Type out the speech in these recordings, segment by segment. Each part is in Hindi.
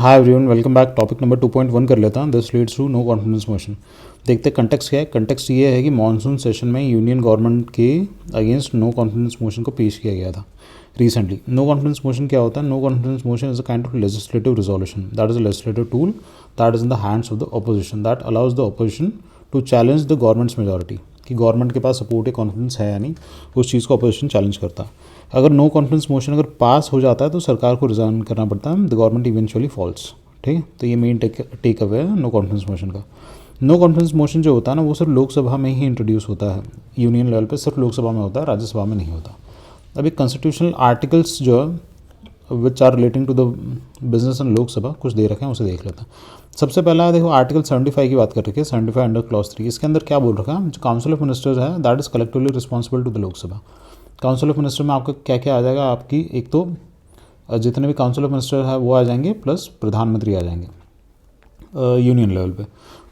हाय everyone, welcome back. Topic number 2.1 कर लेता हूँ। This leads to no confidence motion. देखते हैं कंटेक्स्ट क्या है। कंटेक्स्ट ये है कि मॉनसून सेशन में यूनियन गवर्नमेंट के अगेंस्ट नो कॉन्फिडेंस मोशन को पेश किया गया था रिसेंटली। नो कॉन्फिडेंस मोशन क्या होता है? No confidence motion is a kind of legislative resolution that is a legislative tool that is in the hands of the opposition that allows the opposition to challenge the government's majority. कि गवर्नमेंट के पास सपोर्ट या कॉन्फिडेंस है या नहीं, उस चीज़ को अपोजिशन चैलेंज करता है। अगर नो कॉन्फिडेंस मोशन अगर पास हो जाता है तो सरकार को रिजाइन करना पड़ता है। The government eventually falls. ठीक है, तो ये मेन टेक अवे है नो कॉन्फिडेंस मोशन का। नो कॉन्फिडेंस मोशन जो होता है ना, वो सिर्फ लोकसभा में ही इंट्रोड्यूस होता है। यूनियन लेवल पे सिर्फ लोकसभा में होता है, राज्यसभा में नहीं होता। अभी कॉन्स्टिट्यूशनल आर्टिकल्स जो है which are relating to the business and Lok Sabha कुछ दे रखे हैं, उसे देख लेते हैं। सबसे पहला देखो, आर्टिकल 75 की बात कर रखी है। 75 अंडर क्लॉज 3 इसके अंदर क्या बोल रखा है? जो काउंसिल ऑफ मिनिस्टर्स है that is collectively responsible to the Lok Sabha. Council of minister में आपका क्या क्या आ जाएगा? आपकी एक तो जितने भी काउंसिल ऑफ मिनिस्टर है वो आ जाएंगे, प्लस प्रधानमंत्री आ जाएंगे यूनियन लेवल पे।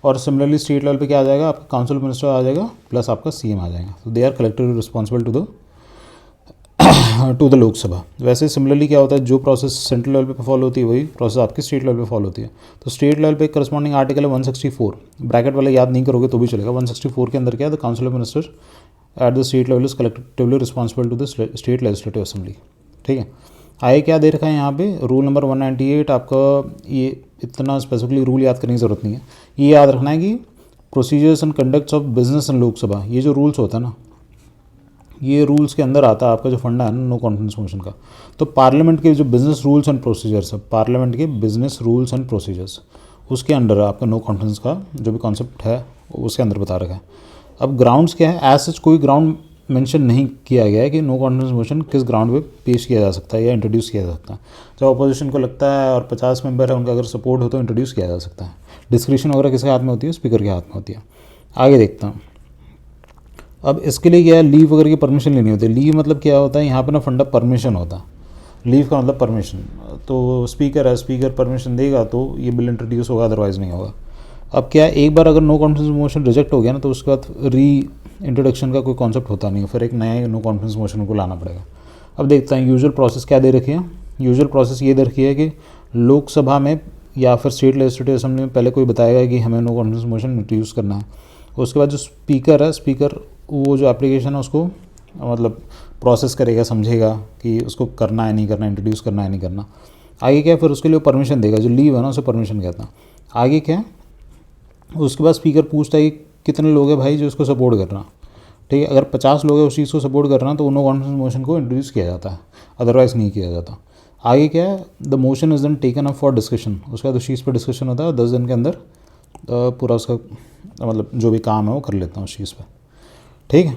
और सिमिलरली स्टेट लेवल पे क्या आ जाएगा? आपका काउंसिल ऑफ मिनिस्टर आ जाएगा, प्लस आपका सीएम आ जाएगा। तो they are collectively responsible to the Lok Sabha. वैसे सिमिलरली क्या होता है, जो प्रोसेस सेंट्रल लेवल पे फॉलो होती है वही प्रोसेस आपकी स्टेट लेवल पे फॉलो होती है। तो स्टेट लेवल पे करस्पॉन्डिंग आर्टिकल है 164, ब्रैकेट वाला याद नहीं करोगे तो भी चलेगा। 164 के अंदर क्या है? The council of minister at the state level is collectively responsible to the state legislative assembly. ठीक है, आगे क्या दे रखा है यहाँ पे? रूल नंबर 198 आपका, ये इतना स्पेसिफिकली रूल याद करने की ज़रूरत नहीं है। ये याद रखना है कि procedures and conducts of business and Lok Sabha, ये जो रूल्स होता है ना, ये रूल्स के अंदर आता है आपका जो फंडा है ना नो कॉन्फिडेंस मोशन का। तो पार्लियामेंट के जो बिजनेस रूल्स एंड प्रोसीजर्स है, पार्लियामेंट के बिजनेस रूल्स एंड प्रोसीजर्स, उसके अंडर आपका नो कॉन्फिडेंस का जो भी कॉन्सेप्ट है उसके अंदर बता रखा है। अब ग्राउंड्स क्या है? एज सच कोई ग्राउंड मेंशन नहीं किया गया है कि नो कॉन्फिडेंस मोशन किस ग्राउंड पे पेश किया जा सकता है या इंट्रोड्यूस किया जा सकता है। जब अपोजिशन को लगता है और 50 मेंबर है उनका अगर सपोर्ट हो तो इंट्रोड्यूस किया जा सकता है। डिस्क्रिप्शन वगैरह किसके हाथ में होती है? स्पीकर के हाथ में होती है। आगे देखता हूँ। अब इसके लिए क्या है? लीव वगैरह की परमिशन लेनी होती है। लीव मतलब क्या होता है? यहाँ पे ना फंडा परमिशन होता है। लीव का मतलब परमिशन। तो स्पीकर है, स्पीकर परमिशन देगा तो ये बिल इंट्रोड्यूस होगा, अदरवाइज़ नहीं होगा। अब क्या है, एक बार अगर नो कॉन्फिडेंस मोशन रिजेक्ट हो गया ना तो उसके बाद री इंट्रोडक्शन का कोई कॉन्सेप्ट होता नहीं है, फिर एक नया नो कॉन्फिडेंस मोशन को लाना पड़ेगा। अब देखते हैं यूजुअल प्रोसेस क्या दे रखी है। यूजुअल प्रोसेस ये दे रखी है कि लोकसभा में या फिर स्टेट लेजिस्लेटिव असेंबली में पहले कोई बताएगा कि हमें नो कॉन्फिडेंस मोशन इंट्रोड्यूस करना है। उसके बाद जो स्पीकर है, स्पीकर वो जो एप्लीकेशन है उसको मतलब प्रोसेस करेगा, समझेगा कि उसको करना है नहीं करना, इंट्रोड्यूस करना है नहीं करना। आगे क्या है? फिर उसके लिए परमिशन देगा। जो लीव है ना उसे परमिशन कहता है। आगे क्या है? उसके बाद स्पीकर पूछता है कि कितने लोग हैं भाई जो इसको सपोर्ट कर रहा। ठीक है, अगर 50 लोग हैं उस चीज़ को सपोर्ट कर रहा तो नो कॉन्फिडेंस मोशन को इंट्रोड्यूस किया जाता है, अदरवाइज़ नहीं किया जाता। आगे क्या है? The motion is then taken up for discussion. उसके बाद उस चीज़ पर डिस्कशन होता है और 10 दिन के अंदर पूरा उसका मतलब जो भी काम है वो कर लेता हूँ उस चीज़ पर। ठीक है,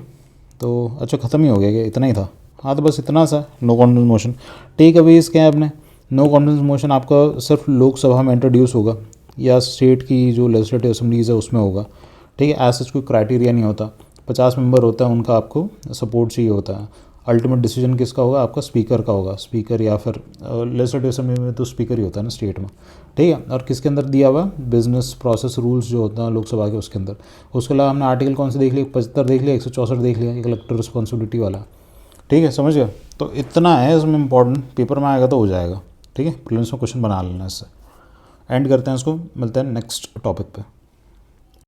तो अच्छा ख़त्म ही हो गया क्या? इतना ही था? हाँ, तो बस इतना सा no confidence motion. Takeaways क्या है अपने? नो कॉन्फिडेंस मोशन आपका सिर्फ लोकसभा में इंट्रोड्यूस होगा या स्टेट की जो लेजिस्लेटिव असेंबलीज है उसमें होगा। ठीक है, ऐसा कोई क्राइटेरिया नहीं होता। 50 मेंबर होता है, उनका आपको सपोर्ट चाहिए होता है। अल्टीमेट डिसीजन किसका होगा? आपका स्पीकर का होगा। स्पीकर या फिर लेजिस्लेटिव असेंबली में तो स्पीकर ही होता है ना स्टेट में। ठीक है, और किसके अंदर दिया हुआ? बिजनेस प्रोसेस रूल्स जो होता है लोकसभा के उसके अंदर। उसके अलावा हमने आर्टिकल कौन से देख लिया? 75 देख लिया, 164 देख लिया, ये कलेक्टर रिस्पॉन्सिबिलिटी वाला। ठीक है, समझ गया? तो इतना है इसमें इंपॉर्टेंट, पेपर में आएगा तो हो जाएगा। ठीक है, प्रीलिम्स में क्वेश्चन बना लेना इससे। एंड करते हैं इसको, मिलते हैं नेक्स्ट टॉपिक पे।